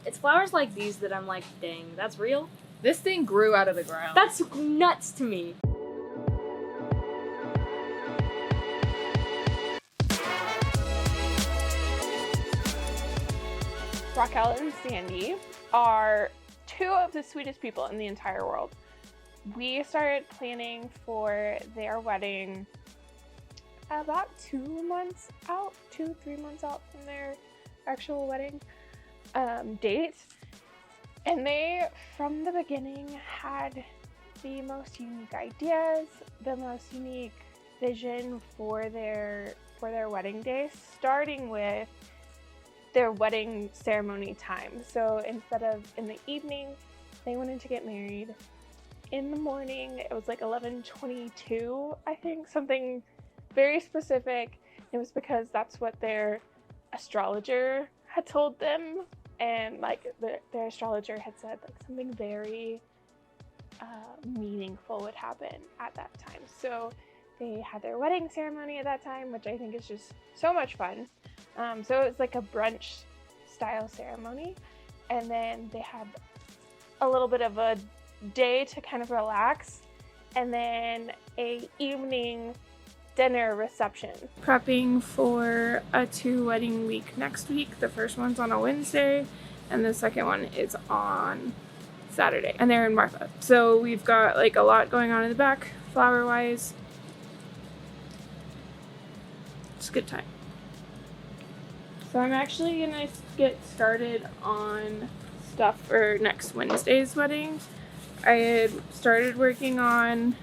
It's flowers like these that I'm like, dang, that's real? This thing grew out of the ground. That's nuts to me. Raquel and Sandy are two of the sweetest people in the entire world. We started planning for their wedding about 3 months out from their actual wedding date. And they, from the beginning, had the most unique ideas, the most unique vision for their wedding day, starting with their wedding ceremony time. So instead of in the evening, they wanted to get married in the morning. It was like 11:22, I think, something very specific. It was because that's what their astrologer had told them, and like their astrologer had said like something very meaningful would happen at that time. So they had their wedding ceremony at that time, which I think is just so much fun. So it was like a brunch style ceremony, and then they had a little bit of a day to kind of relax, and then a evening dinner reception. Prepping for a 2 wedding week next week. The first one's on a Wednesday and the second one is on Saturday, and they're in Marfa. So we've got like a lot going on in the back flower wise. It's a good time. So I'm actually gonna get started on stuff for next Wednesday's wedding. I had started working on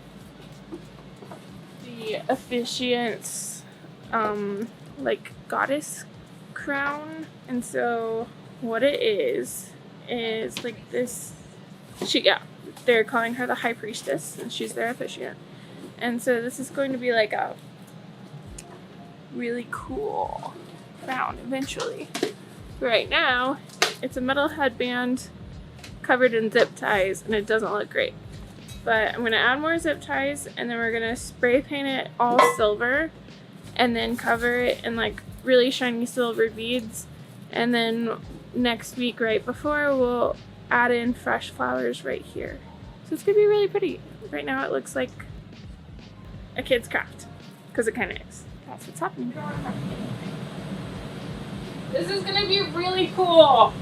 the officiant's like goddess crown, and so what it is like this, they're calling her the high priestess, and she's their officiant. And so this is going to be like a really cool crown eventually. Right now, it's a metal headband covered in zip ties, and it doesn't look great. But I'm gonna add more zip ties, and then we're gonna spray paint it all silver, and then cover it in like really shiny silver beads. And then next week, right before, we'll add in fresh flowers right here. So it's gonna be really pretty. Right now it looks like a kid's craft, because it kind of is. That's what's happening. This is gonna be really cool.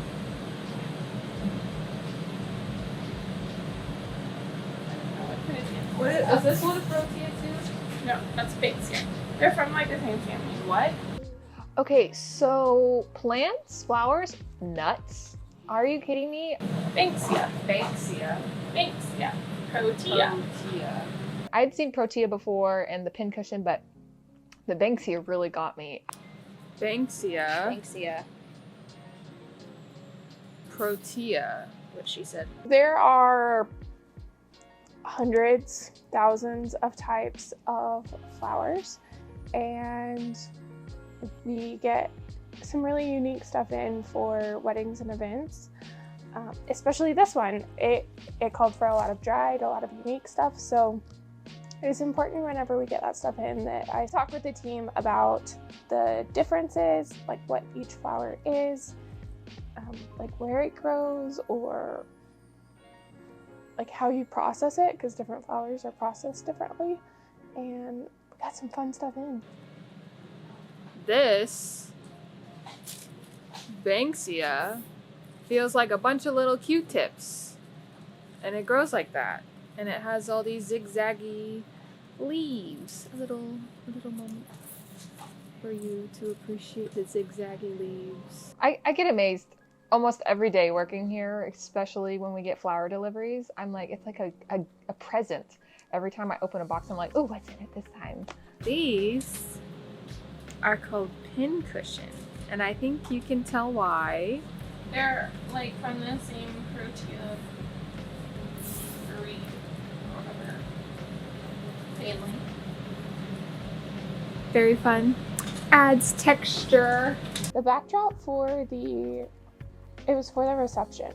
What is this one protein too? No, that's Banksia. They're from like the same family. What? Okay, so plants, flowers, nuts. Are you kidding me? Banksia. Banksia. Banksia. Protea. I'd seen Protea before and the pincushion, but the Banksia really got me. Banksia. Protea, what she said. There are hundreds, thousands of types of flowers, and we get some really unique stuff in for weddings and events. Especially this one, it called for a lot of dried, a lot of unique stuff. So it's important whenever we get that stuff in that I talk with the team about the differences, like what each flower is, like where it grows, or like how you process it, because different flowers are processed differently. And we got some fun stuff in. This Banksia feels like a bunch of little Q-tips, and it grows like that, and it has all these zigzaggy leaves. A little moment for you to appreciate the zigzaggy leaves. I get amazed almost every day working here, especially when we get flower deliveries. I'm like, it's like a present. Every time I open a box, I'm like, oh, what's in it this time? These are called pin cushion, and I think you can tell why. They're like from the same Protea breed or whatever family. Very fun. Adds texture. The backdrop for it was for the reception,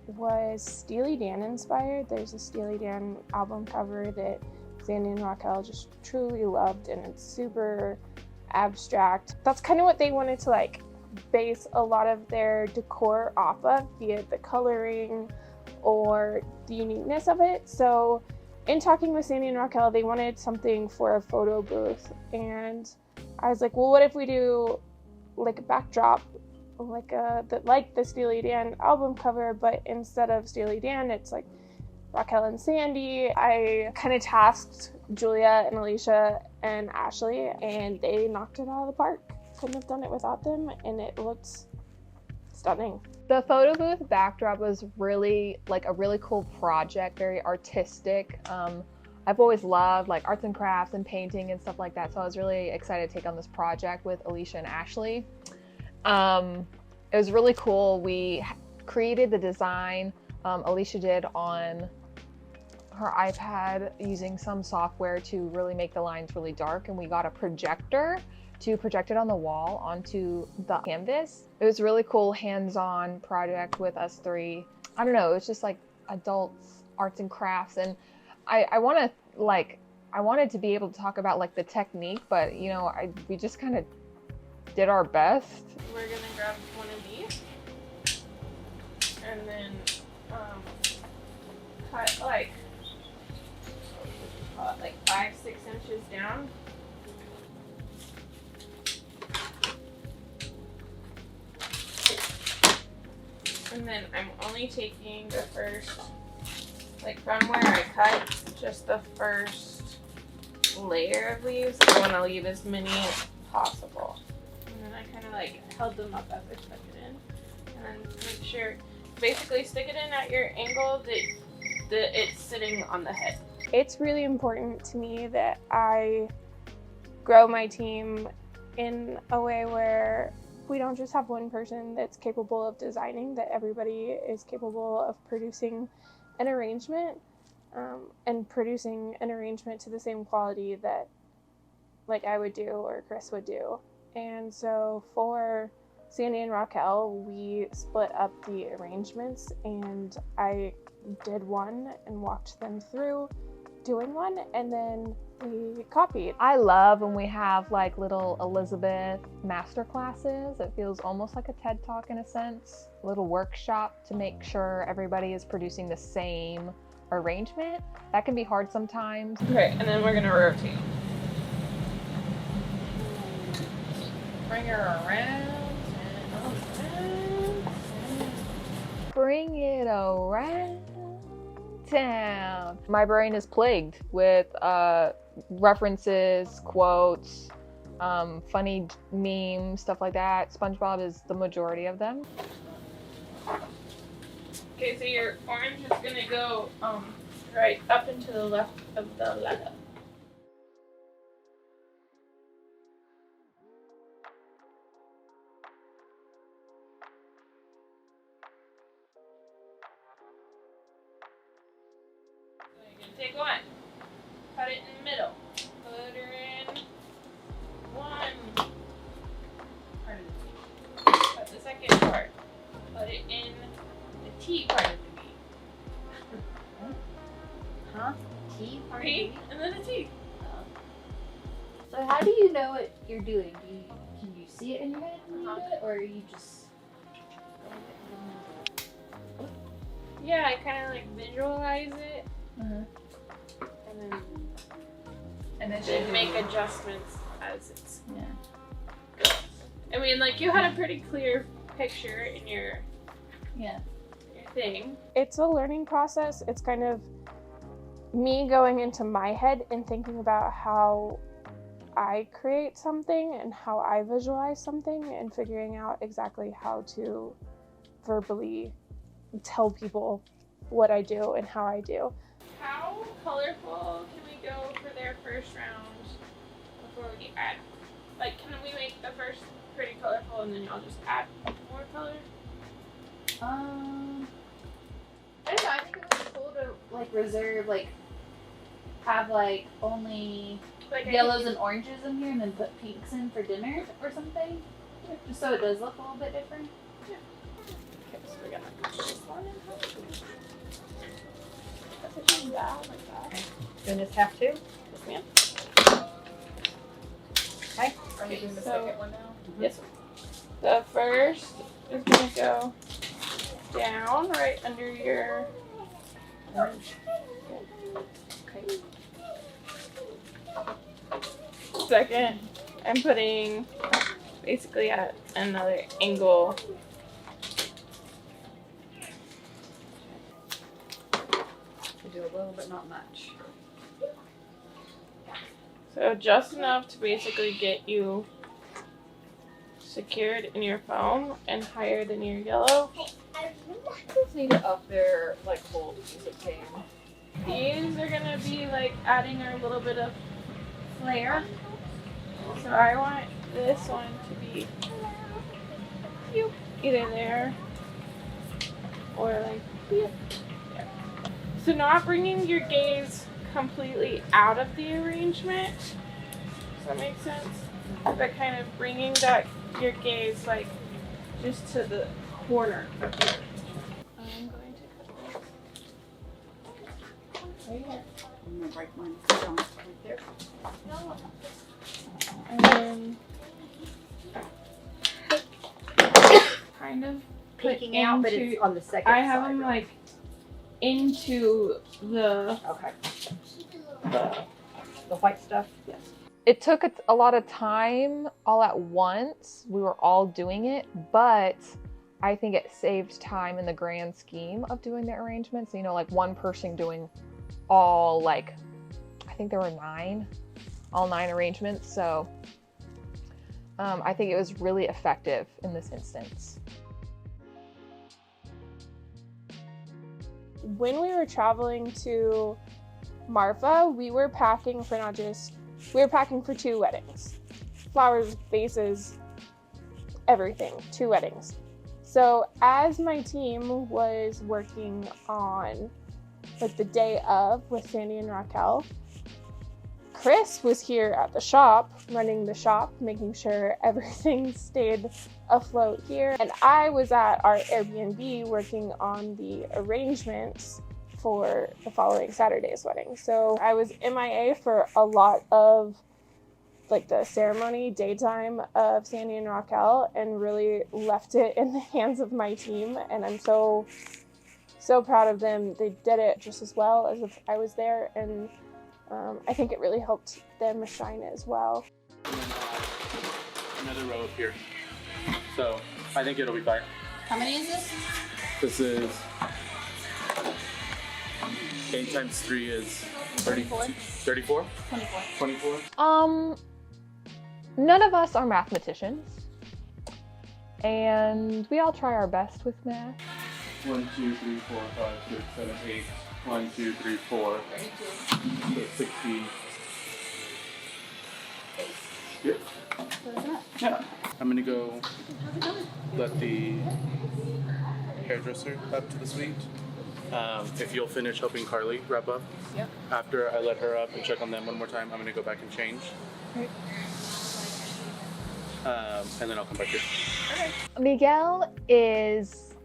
was Steely Dan inspired. There's a Steely Dan album cover that Sandy and Raquel just truly loved, and it's super abstract. That's kind of what they wanted to like base a lot of their decor off of, be it the coloring or the uniqueness of it. So in talking with Sandy and Raquel, they wanted something for a photo booth, and I was like, well, what if we do like a backdrop, like the Steely Dan album cover, but instead of Steely Dan, it's like Raquel and Sandy. I kind of tasked Julia and Alisha and Ashley, and they knocked it out of the park. Couldn't have done it without them, and it looks stunning. The photo booth backdrop was really like a really cool project, very artistic. I've always loved like arts and crafts and painting and stuff like that, so I was really excited to take on this project with Alisha and Ashley. It was really cool. We created the design, Alisha did on her iPad using some software to really make the lines really dark, and we got a projector to project it on the wall onto the canvas. It was a really cool hands-on project with us three. I don't know, it was just like adults, arts and crafts, and I wanted to be able to talk about like the technique, but you know, we just kind of did our best. We're gonna grab one of these and then cut like 5-6 inches down. And then I'm only taking the first, like from where I cut, just the first layer of leaves. I want to leave as many as possible. And then I kind of like held them up as I stuck it in. And then make sure, basically stick it in at your angle that it's sitting on the head. It's really important to me that I grow my team in a way where we don't just have one person that's capable of designing, that everybody is capable of producing an arrangement and producing an arrangement to the same quality that like I would do or Chris would do. And so for Sandy and Raquel, we split up the arrangements, and I did one and walked them through doing one, and then we copied. I love when we have like little Elizabeth master classes. It feels almost like a TED Talk in a sense. A little workshop to make sure everybody is producing the same arrangement. That can be hard sometimes. Okay, and then we're gonna rotate. Bring her around and around. Bring it around town. My brain is plagued with references, quotes, funny memes, stuff like that. SpongeBob is the majority of them. Okay, so your orange is gonna go right up and to the left of the letter. Take one, cut it in the middle, put her in one part of the T, cut the second part, put it in the T part of the V. Huh? T part P and then the T. So how do you know what you're doing? Can you see it in your head when you do it, or are you just Yeah, I kind of like visualize it. And then make adjustments as it's goes. I mean, like you had a pretty clear picture in your thing. It's a learning process. It's kind of me going into my head and thinking about how I create something and how I visualize something and figuring out exactly how to verbally tell people what I do and how I do. How colorful can we go for their first round before we add? Like, can we make the first pretty colorful and then y'all just add more color? I don't know, I think it would be cool to like reserve, like have like only Like yellows and oranges in here and then put pinks in for dinner or something. Just so it does look a little bit different. Okay, so we're gonna put this one in half. Position that like that. Doing this half too? Yes, ma'am. Okay. Are we doing the So- second one now? Yes. The first is gonna go down right under your orange. Okay. Second, I'm putting basically at another angle. I do a little, but not much. So just enough to basically get you secured in your foam and higher than your yellow. Just need it up there, like hold a piece of tape. These are gonna be like adding a little bit of flair. So I want this one to be either there or like there. So not bringing your gaze completely out of the arrangement. Does that make sense? But kind of bringing that your gaze like just to the corner of your. I'm going to cut this right here. I'm gonna break mine down right there. And then kind of Peeking out, but it's on the second I have side, them right? like into the Okay. the The white stuff? yes. It took a lot of time all at once. We were all doing it, but I think it saved time in the grand scheme of doing the arrangements. You know, like one person doing all like, I think there were all nine arrangements. So I think it was really effective in this instance. When we were traveling to Marfa, we were packing for we were packing for 2 weddings. Flowers, vases, everything, 2 weddings. So as my team was working on like the day of with Sandy and Raquel, Chris was here at the shop, running the shop, making sure everything stayed afloat here. And I was at our Airbnb working on the arrangements for the following Saturday's wedding. So I was MIA for a lot of like the ceremony daytime of Sandy and Raquel and really left it in the hands of my team. And I'm so proud of them. They did it just as well as if I was there. And I think it really helped them shine as well. And then another row up here. So I think it'll be fine. How many is this? This is 8 times 3 is 34? 24. 24? None of us are mathematicians, and we all try our best with math. 1, 2, 3, 4, 5, 6, 7, 8. 1, 2, 3, 4. So 16. Yep. Yeah. I'm gonna go let the hairdresser up to the suite. If you'll finish helping Karley wrap up. Yep. After I let her up and check on them one more time, I'm gonna go back and change. Right. And then I'll come back here. Okay. Miguel is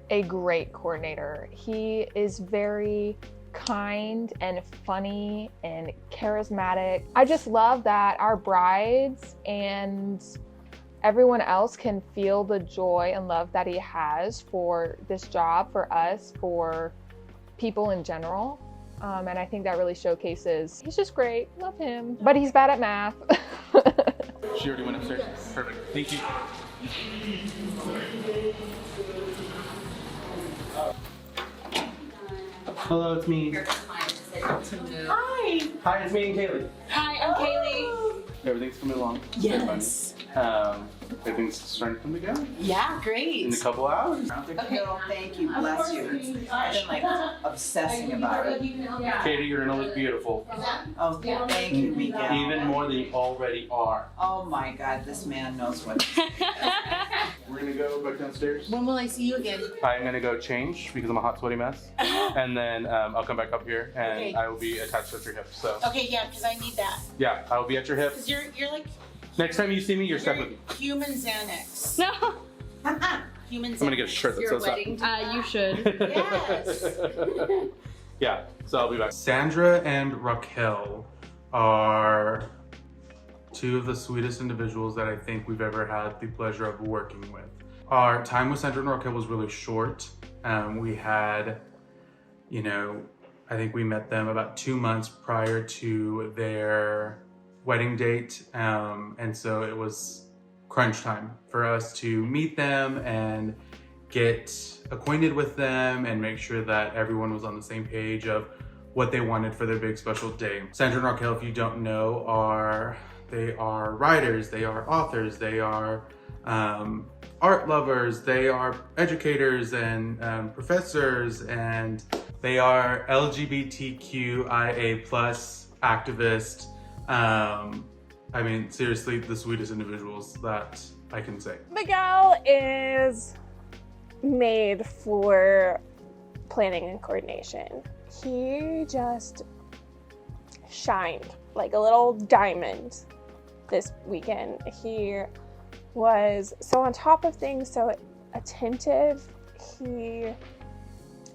a great coordinator. He is very kind and funny and charismatic. I just love that our brides and everyone else can feel the joy and love that he has for this job, for us, for people in general. And I think that really showcases, he's just great, love him, but he's bad at math. She already went upstairs? Perfect. Thank you. Hello, it's me. Hi. Hi, it's me and Kaylee. Hi, I'm Kaylee. Everything's coming along. Yes. Everything's starting to come together Yeah, in a great. couple hours. Okay, thank you, bless you. I've been like obsessing about it. Katie, you're gonna look beautiful. Oh, thank you, Miguel. Even more than you already are. Oh my God, this man knows what. We're gonna go back downstairs. When will I see you again? I'm gonna go change because I'm a hot, sweaty mess. And then I'll come back up here and Okay. I will be attached at your hip. So Okay, yeah, because I need that. yeah, I will be at your hip. Because you're like Next time you see me, you're stuck with me. human Xanax. No. Human Xanax. I'm gonna get a shirt that says that. You should. Yes. Yeah, so I'll be back. Sandra and Raquel are two of the sweetest individuals that I think we've ever had the pleasure of working with. Our time with Sandra and Raquel was really short. We had, you know, I think we met them about 2 months prior to their wedding date. And so it was crunch time for us to meet them and get acquainted with them and make sure that everyone was on the same page of what they wanted for their big special day. Sandra and Raquel, if you don't know, they are writers, they are authors, they are art lovers, they are educators and professors, and they are LGBTQIA+ activists. I mean, seriously, the sweetest individuals that I can say. Miguel is made for planning and coordination. He just shined like a little diamond this weekend. He was so on top of things, so attentive.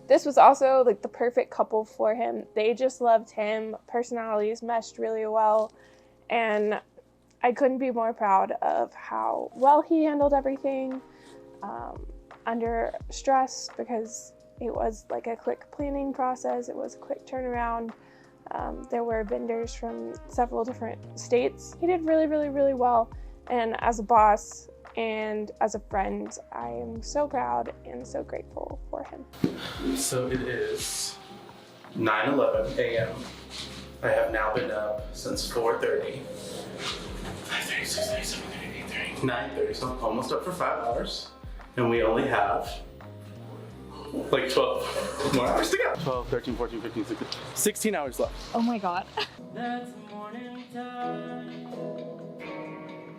This was also like the perfect couple for him. They just loved him. Personalities meshed really well, and I couldn't be more proud of how well he handled everything under stress, because it was like a quick planning process. It was a quick turnaround. There were vendors from several different states. He did really, really, really well. And as a boss and as a friend, I am so proud and so grateful for him. So it is 9:11 a.m. I have now been up since 4:30. 5:30, 6:30, 7:30, 8:30, 9:30, so I'm almost up for 5 hours. And we only have like 12 more hours to go. 12, 13, 14, 15, 16 hours left. Oh my god. That's morning time.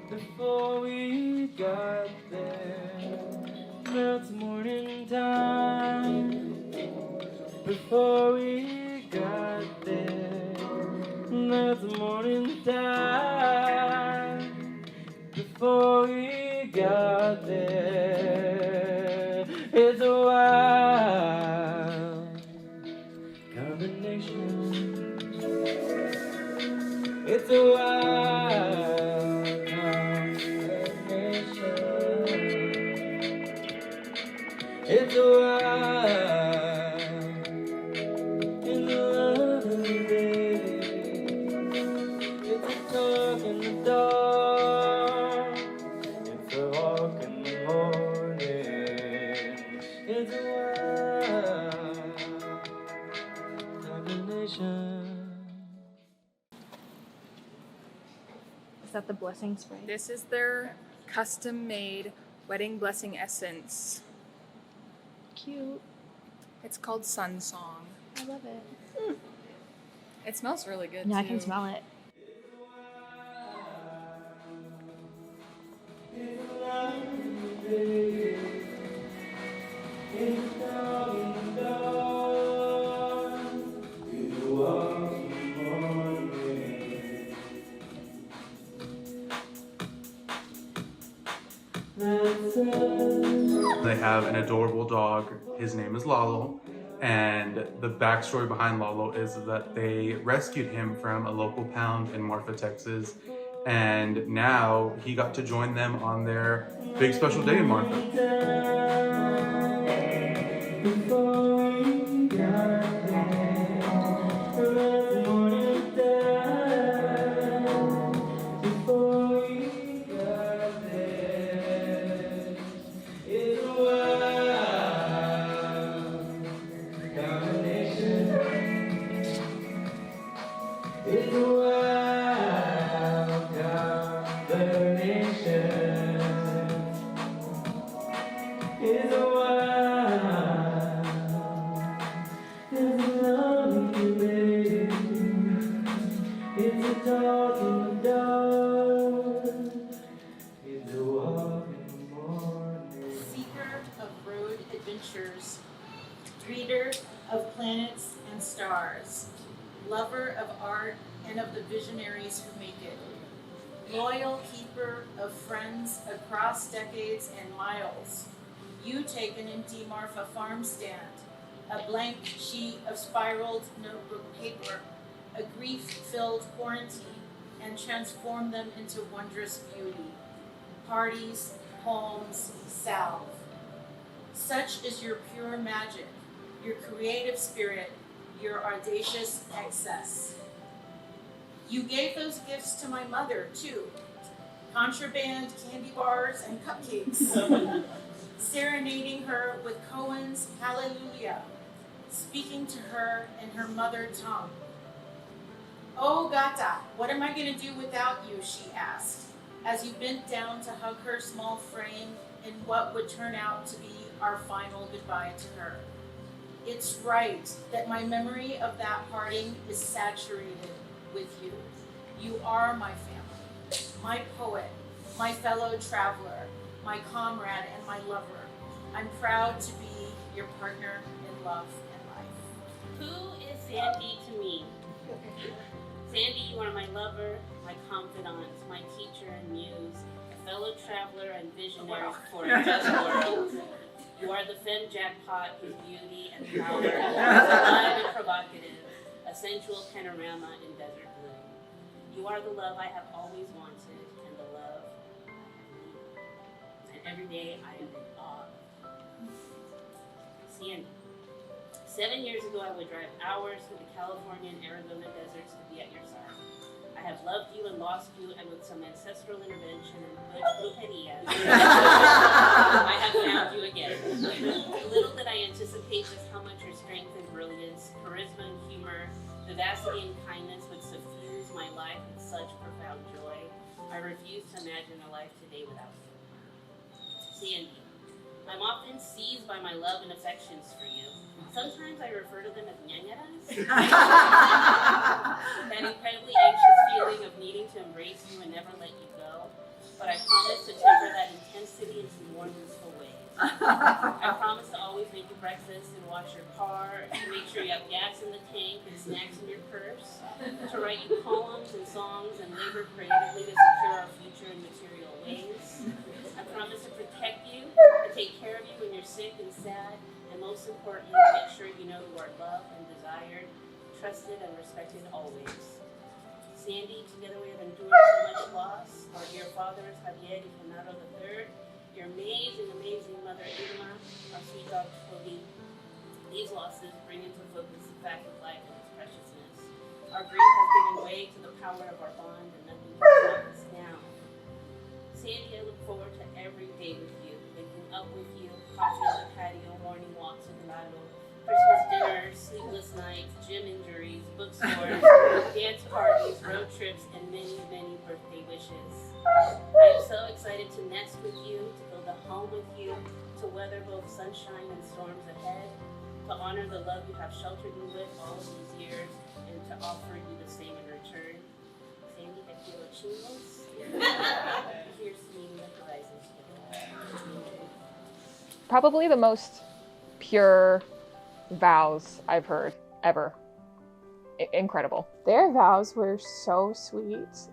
Before we got there, that's morning time. Before we got there, that's morning time. Before we got there, it's a wild combination. It's a wild. It's a wild, in the love of the day. It's a talk in the dark. It's a walk in the morning. It's a wild combination. Is that the blessing spray? This is their custom-made wedding blessing essence. Cute. It's called Sun Song. I love it. It smells really good Yeah, too. I can smell it. They have an adorable dog. His name is Lalo. And the backstory behind Lalo is that they rescued him from a local pound in Marfa, Texas. And now he got to join them on their big special day in Marfa. Seeker of road adventures, reader of planets and stars, lover of art and of the visionaries who make it, loyal keeper of friends across decades and miles. You take an empty Marfa farm stand, a blank sheet of spiraled notebook paper, a grief-filled quarantine, and transform them into wondrous beauty. Parties, poems, salve. Such is your pure magic, your creative spirit, your audacious excess. You gave those gifts to my mother, too. Contraband, candy bars, and cupcakes. Serenading her with Cohen's Hallelujah, speaking to her in her mother tongue. Oh, gata, what am I going to do without you, she asked, as you bent down to hug her small frame in what would turn out to be our final goodbye to her. It's right that my memory of that parting is saturated with you. You are my family, my poet, my fellow traveler, my comrade, and my lover. I'm proud to be your partner in love and life. Who is Sandy to me? Sandy, you are my lover, my confidant, my teacher and muse, a fellow traveler and visionary for a just world. You are the femme jackpot whose beauty and power is alive and provocative, a sensual panorama in desert bloom. You are the love I have always wanted and the love I have needed. And every day I am in awe. Sandy. 7 years ago, I would drive hours through the California and Arizona deserts to be at your side. I have loved you and lost you, and with some ancestral intervention and good brujeria, I have found you again. Little did I anticipate just how much your strength and brilliance, charisma and humor, vivacity and kindness would suffuse my life with such profound joy. I refuse to imagine a life today without you. Sandy, I'm often seized by my love and affections for you. Sometimes I refer to them as ñañaras. That incredibly anxious feeling of needing to embrace you and never let you go. But I promise to temper that intensity into more useful ways. I promise to always make you breakfast and wash your car, to make sure you have gas in the tank and snacks in your purse, to write you poems and songs and labor creatively to secure our future in material ways. I promise to protect you, to take care of you when you're sick and sad, and most importantly, make sure you know you are loved and desired, trusted and respected always. Sandy, together we have endured so much loss. Our dear fathers, Javier and Genaro III, your amazing, amazing mother, Irma, our sweet dog, Toby. These losses bring into focus the fact of life and its preciousness. Our grief has given way to the power of our bond, and nothing can stop us now. Sandy, I look forward to every day with you, waking up with you, coffee on the patio, morning walks in the Lado, Christmas dinners, sleepless nights, gym injuries, bookstores, dance parties, road trips, and many, many birthday wishes. I am so excited to nest with you, to build a home with you, to weather both sunshine and storms ahead, to honor the love you have sheltered me with all of these years, and to offer you the same in return. Sandy, te quiero chingos. Here's seeing the horizons together. Probably the most pure vows I've heard ever. Incredible. Their vows were so sweet.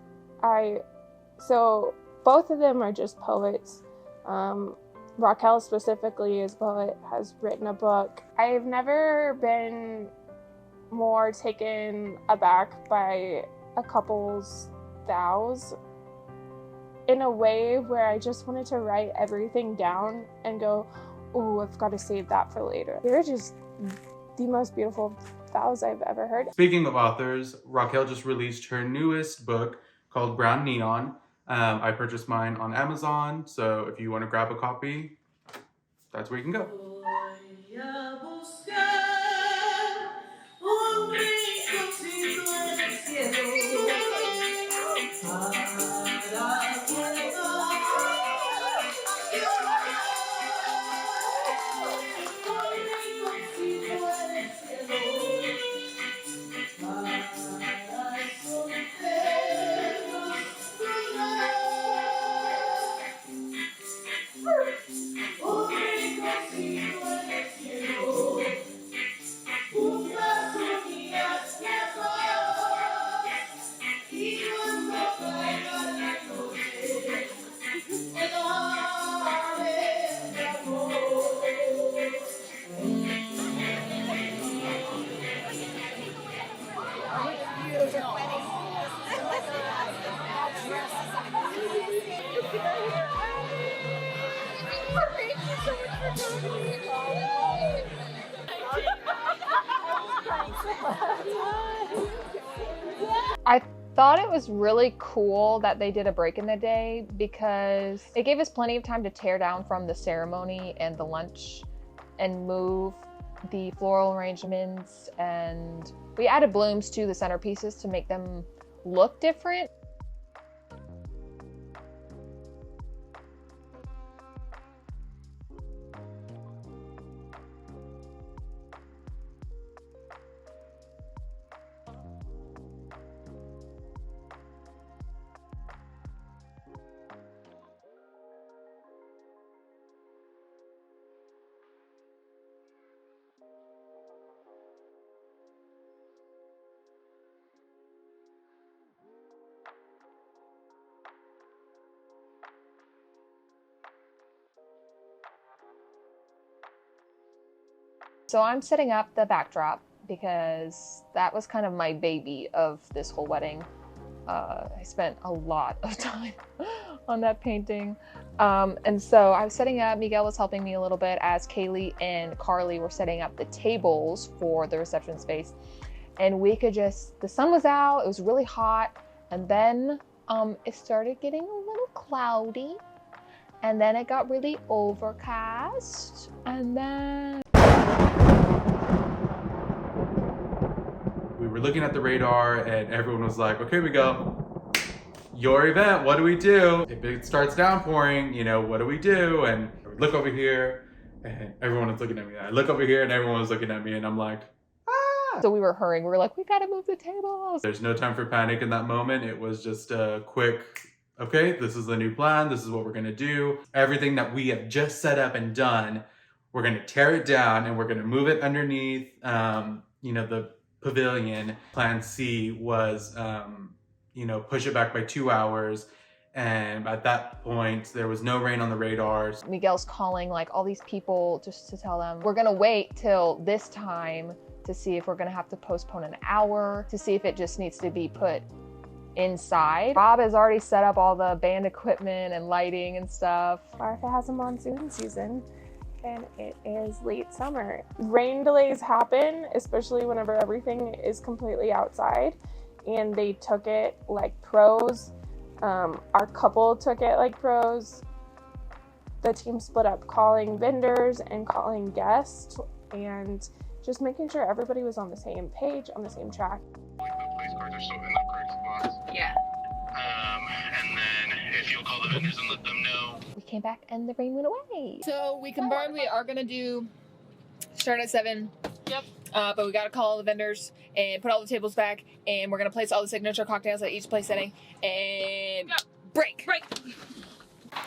So both of them are just poets. Raquel specifically is a poet, has written a book. I've never been more taken aback by a couple's vows in a way where I just wanted to write everything down and go, oh, I've got to save that for later. They're just the most beautiful vows I've ever heard. Speaking of authors, Raquel just released her newest book called Brown Neon. I purchased mine on Amazon, so if you want to grab a copy, that's where you can go. I thought it was really cool that they did a break in the day because it gave us plenty of time to tear down from the ceremony and the lunch and move the floral arrangements, and we added blooms to the centerpieces to make them look different. So I'm setting up the backdrop because that was kind of my baby of this whole wedding. I spent a lot of time on that painting. And so I was setting up, Miguel was helping me a little bit as Kaylee and Karley were setting up the tables for the reception space. And we could just, the sun was out, it was really hot, and then it started getting a little cloudy, and then it got really overcast, and then We were looking at the radar and everyone was like, okay, Miguel, your event, what do we do? If it starts downpouring, you know, what do we do? And I would look over here and everyone was looking at me. I look over here and everyone was looking at me and I'm like, ah! So we were hurrying. We were like, we gotta move the tables. There's no time for panic in that moment. It was just a quick, okay, this is the new plan. This is what we're gonna do. Everything that we have just set up and done, we're gonna tear it down and we're gonna move it underneath, you know, the pavilion. Plan C was, you know, push it back by 2 hours. And at that point, there was no rain on the radars. Miguel's calling like all these people just to tell them, we're gonna wait till this time to see if we're gonna have to postpone an hour, to see if it just needs to be put inside. Rob has already set up all the band equipment and lighting and stuff. Martha has a monsoon season and it is late summer. Rain delays happen, especially whenever everything is completely outside, and they took it like pros. Our couple took it like pros. The team split up calling vendors and calling guests and just making sure everybody was on the same page, on the same track. Like the place cards are still in the correct spots. Yeah. And then if you'll call the vendors and let them know. We came back and the rain went away. So we confirmed we are gonna start at 7. Yep. But we gotta call all the vendors and put all the tables back, and we're gonna place all the signature cocktails at each place setting and break.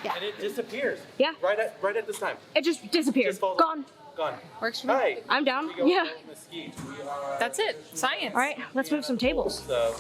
Yeah. And it disappears. Yeah. Right at this time. It just disappeared. Gone. Gone. Works for me. Hi. I'm down. We go Yeah. Mesquite. We are, That's it. Science. All right, let's move some tables. So.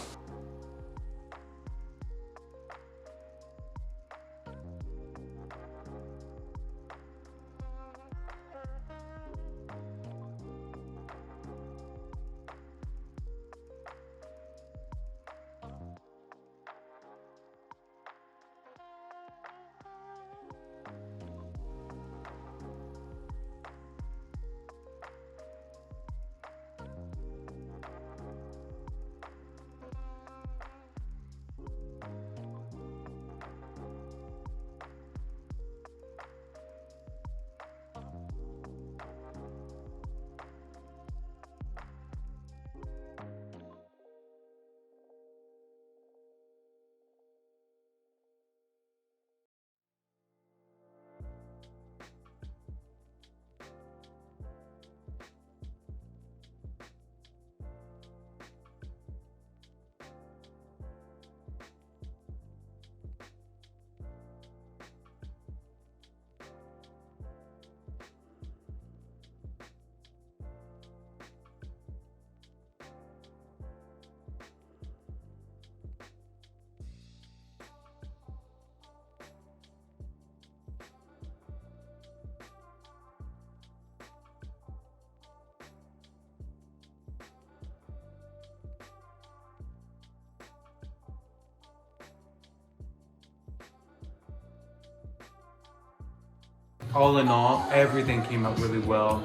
All in all, everything came out really well.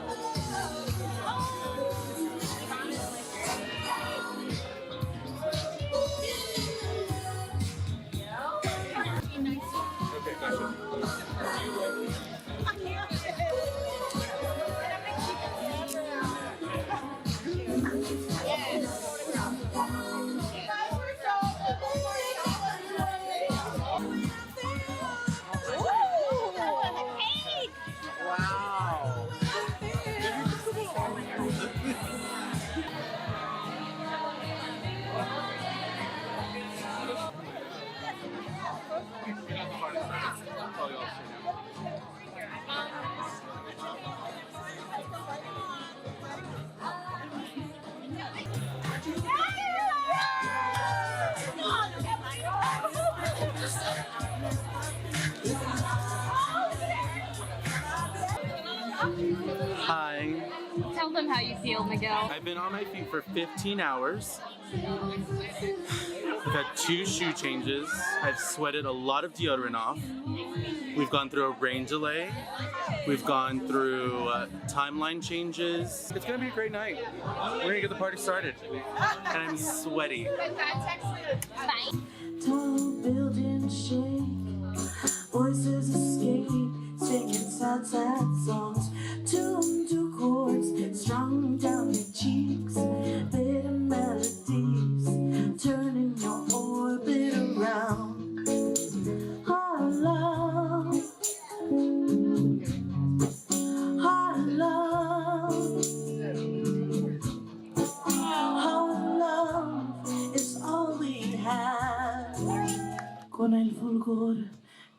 Tell them how you feel, Miguel. I've been on my feet for 15 hours. I've had 2 shoe changes. I've sweated a lot of deodorant off. We've gone through a rain delay. We've gone through timeline changes. It's gonna be a great night. We're gonna get the party started. And I'm sweaty. Tall buildings shake, voices escape, singing sad, sad songs. Tuned to chords, strung down your cheeks. Bitter melodies, turning your orbit around. Our love, our love, our love is all we have. Con el fulgor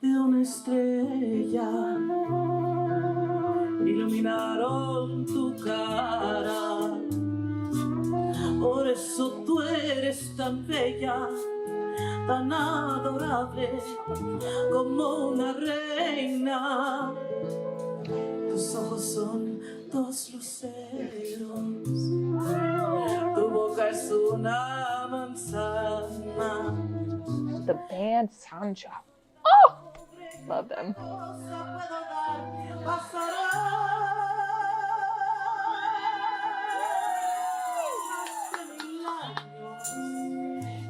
de una estrella iluminaron tu cara. Por eso tú eres tan bella, tan adorable como una reina. Tus ojos son 2 luceros, tu boca es una manzana. The band soundtrack. Oh! Love them.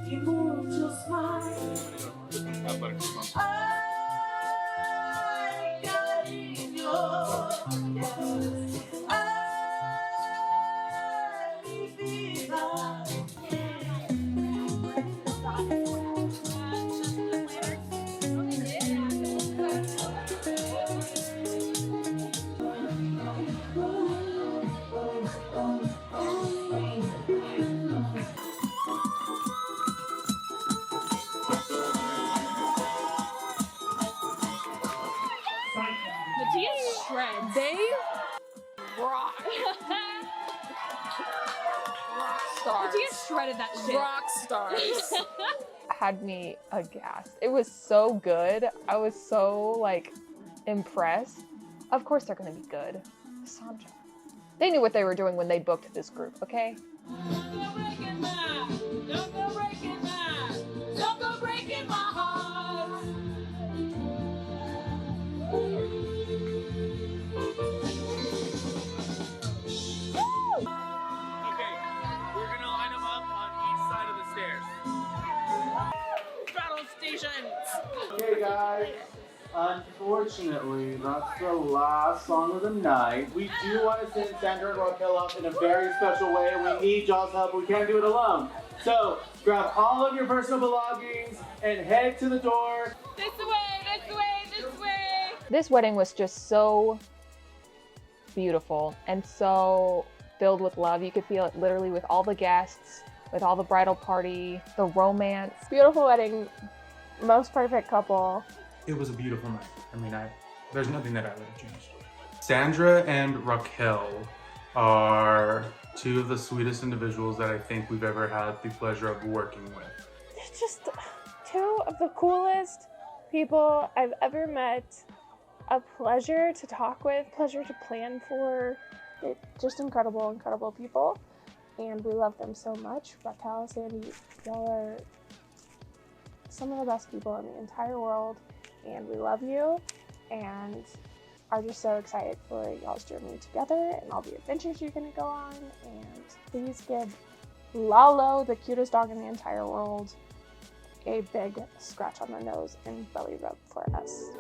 Y muchos más. Ay, cariño. Ay, mi vida. Shreds. They rock. Rock stars. Matthias shredded that shit. Rock stars. Had me aghast. It was so good. I was so like impressed. Of course they're gonna be good. The soundtrack. They knew what they were doing when they booked this group, okay? Okay guys, unfortunately that's the last song of the night. We do want to send Sandra and Raquel off in a very special way and we need y'all's help. We can't do it alone. So grab all of your personal belongings and head to the door. This way, this way, this way. This wedding was just so beautiful and so filled with love. You could feel it literally with all the guests, with all the bridal party, the romance. Beautiful wedding, most perfect couple. It was a beautiful night. I mean, there's nothing that I would have changed. Sandra and Raquel are 2 of the sweetest individuals that I think we've ever had the pleasure of working with. It's just 2 of the coolest people I've ever met. A pleasure to talk with, pleasure to plan for. They're just incredible, incredible people. And we love them so much. Raquel, Sandy, y'all are some of the best people in the entire world. And we love you and are just so excited for y'all's journey together and all the adventures you're gonna go on. And please give Lalo, the cutest dog in the entire world, a big scratch on the nose and belly rub for us.